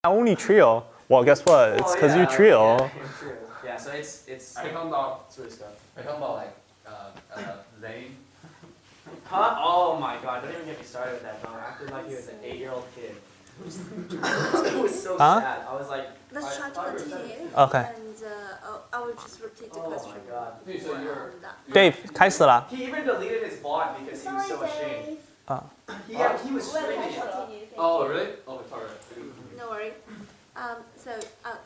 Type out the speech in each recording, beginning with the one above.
Only trio. Well, guess what? It's because you trio. Yeah, so it's. I come about like lane. Huh? Oh my god! Don't even get me started with that. Dog. I acted like he was an 8-year-old kid. It was so sad. I was like. Let's try to continue. Okay. And I will just repeat the question. Oh my god. Dave, 开始了。 He even deleted his VOD because he was so ashamed. He was screaming. Oh, really? Oh, sorry. No worry. So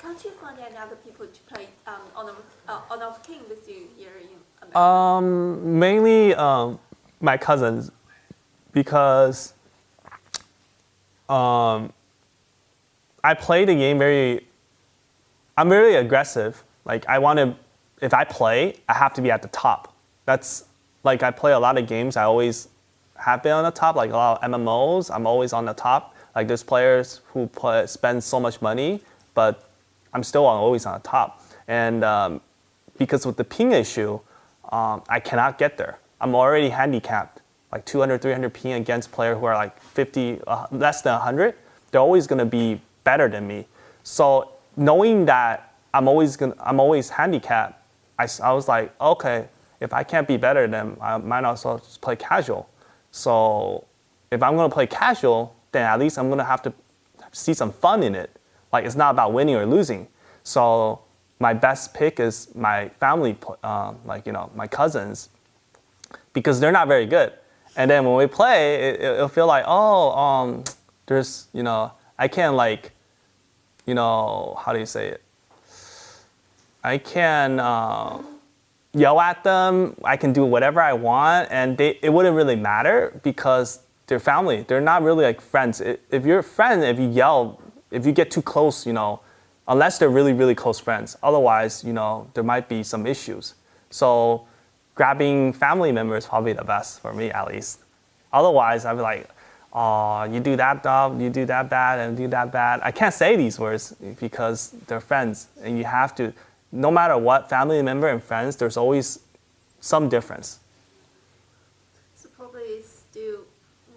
can't you find other people to play Honor of King with you here in America? Mainly my cousins, because I play the game I'm very aggressive. Like if I play, I have to be at the top. That's like I play a lot of games. I always have been on the top. Like a lot of MMOs, I'm always on the top. Like there's players who spend so much money, but I'm still always on the top. And because with the ping issue, I cannot get there. I'm already handicapped, like 200, 300 ping against players who are like 50, less than 100. They're always going to be better than me. So knowing that I'm always handicapped, I was like, okay, if I can't be better than them, I might as well just play casual. So if I'm going to play casual, then at least I'm going to have to see some fun in it. Like it's not about winning or losing. So my best pick is my family, my cousins, because they're not very good. And then when we play, it'll feel like, there's, I can't how do you say it? I can yell at them. I can do whatever I want, and it wouldn't really matter because they're family. They're not really like friends. If you're a friend, if you yell, if you get too close, unless they're really, really close friends. Otherwise, there might be some issues. So grabbing family members is probably the best for me, at least. Otherwise, I'd be like, oh, you do that dumb, you do that bad, and do that bad. I can't say these words because they're friends, and you have to, no matter what, family member and friends, there's always some difference. So probably it's still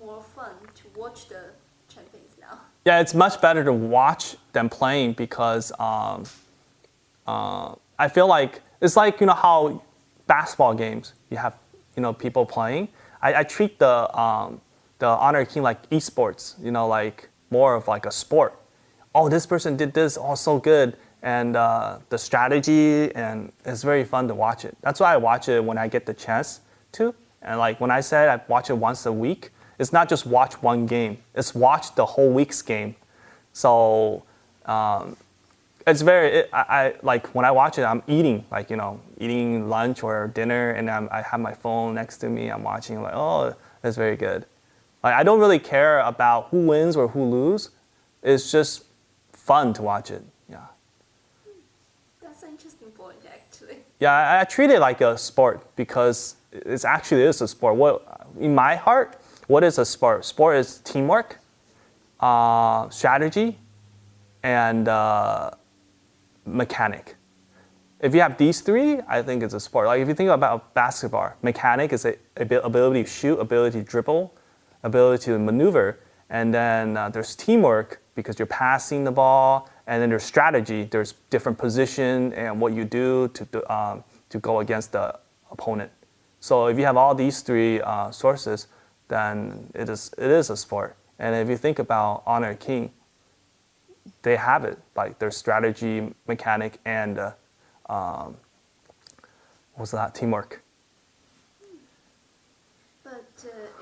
more fun to watch the champions now. Yeah, it's much better to watch than playing because I feel like it's like how basketball games you have people playing. I treat the Honor King like esports, like more of like a sport. Oh, this person did this, oh, so good. And the strategy, and it's very fun to watch it. That's why I watch it when I get the chance to. And like when I said I watch it once a week, it's not just watch one game. It's watch the whole week's game. So it's I like when I watch it, I'm eating, eating lunch or dinner, and I have my phone next to me. I'm watching, like, oh, that's very good. Like I don't really care about who wins or who lose. It's just fun to watch it. Yeah. That's an interesting point, actually. Yeah, I treat it like a sport because it actually is a sport. What in my heart, what is a sport? Sport is teamwork, strategy, and mechanic. If you have these three, I think it's a sport. Like if you think about basketball, mechanic is a ability to shoot, ability to dribble, ability to maneuver, and then there's teamwork because you're passing the ball, and then there's strategy. There's different position and what you do to go against the opponent. So if you have all these three sources, then it is a sport. And if you think about Honor King, they have it, like their strategy, mechanic, and what's that? Teamwork. But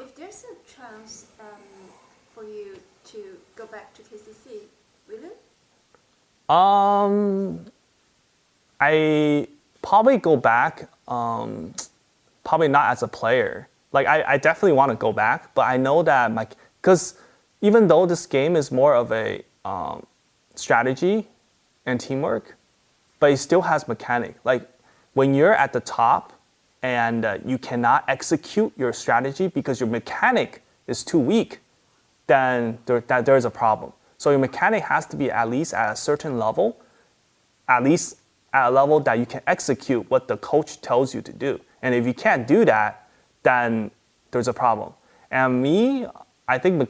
if there's a chance for you to go back to KCC, will you? I probably go back. Probably not as a player. Like I definitely want to go back, but I know that because even though this game is more of a strategy and teamwork, but it still has mechanic. Like when you're at the top and you cannot execute your strategy because your mechanic is too weak, then there is a problem. So your mechanic has to be at least at a certain level, at least at a level that you can execute what the coach tells you to do. And if you can't do that, then there's a problem. And me, I think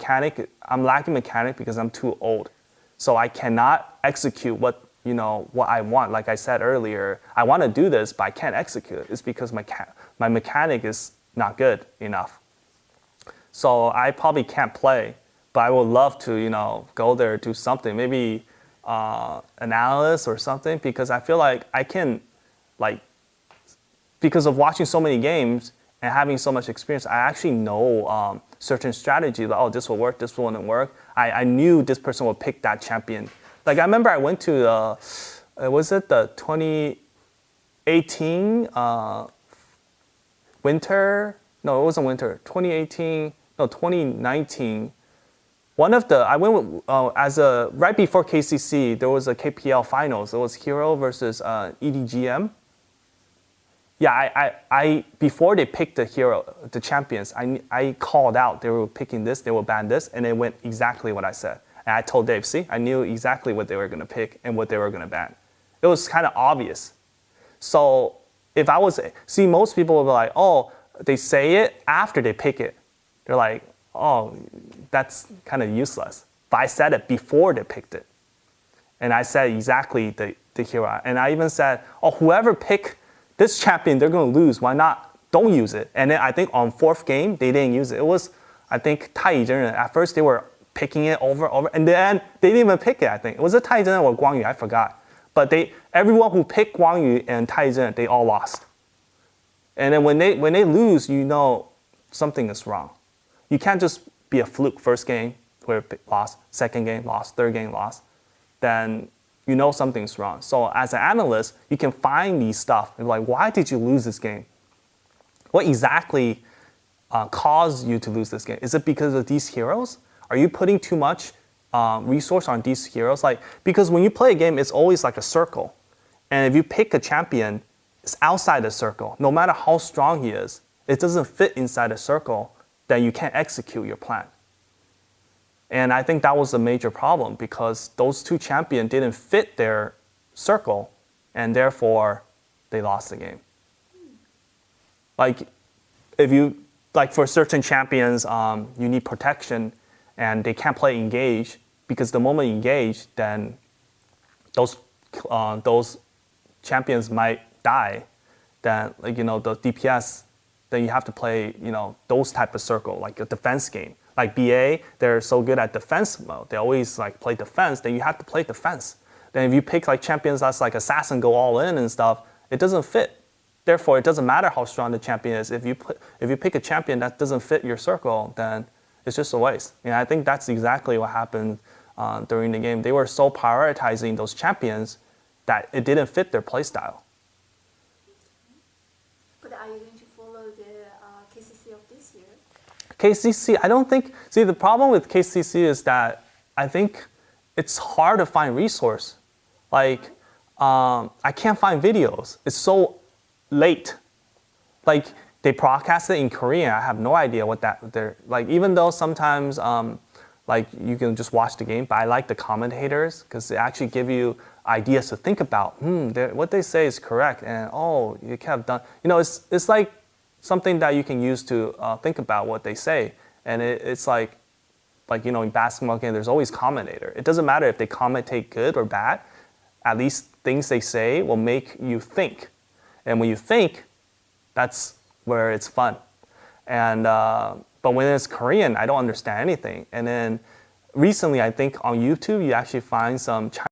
I'm lacking mechanic because I'm too old. So I cannot execute what I want. Like I said earlier, I want to do this, but I can't execute it. It's because my mechanic is not good enough. So I probably can't play, but I would love to, go there, do something, maybe an analyst or something, because I feel like I can, because of watching so many games and having so much experience, I actually know certain strategies. Like, oh, this will work, this wouldn't work. I knew this person would pick that champion. Like I remember I went to was it the 2018 winter? No, it wasn't winter. 2019. I went with, right before KCC, there was a KPL finals. It was Hero versus EDGM. Yeah, I before they picked the champions, I called out they were picking this, they will ban this, and it went exactly what I said. And I told Dave, see, I knew exactly what they were going to pick and what they were going to ban. It was kind of obvious. So if I was, see, most people will be like, oh, they say it after they pick it. They're like, oh, that's kind of useless. But I said it before they picked it. And I said exactly the hero. And I even said, oh, whoever picked this champion, they're going to lose. Why not? Don't use it. And then I think on fourth game, they didn't use it. It was, I think, Taizhen. At first, they were picking it over. And then they didn't even pick it, I think. It was a Taizhen or Guang Yu, I forgot. But everyone who picked Guang Yu and Taizhen, they all lost. And then when they lose, something is wrong. You can't just be a fluke. First game, where lost. Second game, lost. Third game, lost. Then something's wrong. So as an analyst, you can find these stuff. You're like, why did you lose this game? What exactly caused you to lose this game? Is it because of these heroes? Are you putting too much resource on these heroes? Because when you play a game, it's always like a circle. And if you pick a champion, it's outside the circle. No matter how strong he is, it doesn't fit inside the circle, then you can't execute your plan. And I think that was a major problem because those two champions didn't fit their circle, and therefore they lost the game. For certain champions, you need protection, and they can't play engage because the moment you engage, then those champions might die. Then the DPS, then you have to play those type of circle, like a defense game. Like BA, they're so good at defense mode. They always play defense. Then you have to play defense. Then if you pick champions that's like assassin, go all in and stuff, it doesn't fit. Therefore, it doesn't matter how strong the champion is. If you pick a champion that doesn't fit your circle, then it's just a waste. And I think that's exactly what happened during the game. They were so prioritizing those champions that it didn't fit their playstyle. But are you going to follow the KCC of this year? KCC, I don't think, see, the problem with KCC is that I think it's hard to find resource. I can't find videos. It's so late. They broadcast it in Korean. I have no idea what they're, even though sometimes, you can just watch the game, but I like the commentators because they actually give you ideas to think about. What they say is correct, and you could have done, it's like something that you can use to think about what they say. And it's in basketball game, there's always commentator. It doesn't matter if they commentate good or bad. At least things they say will make you think. And when you think, that's where it's fun. And but when it's Korean, I don't understand anything. And then recently, I think on YouTube, you actually find some Chinese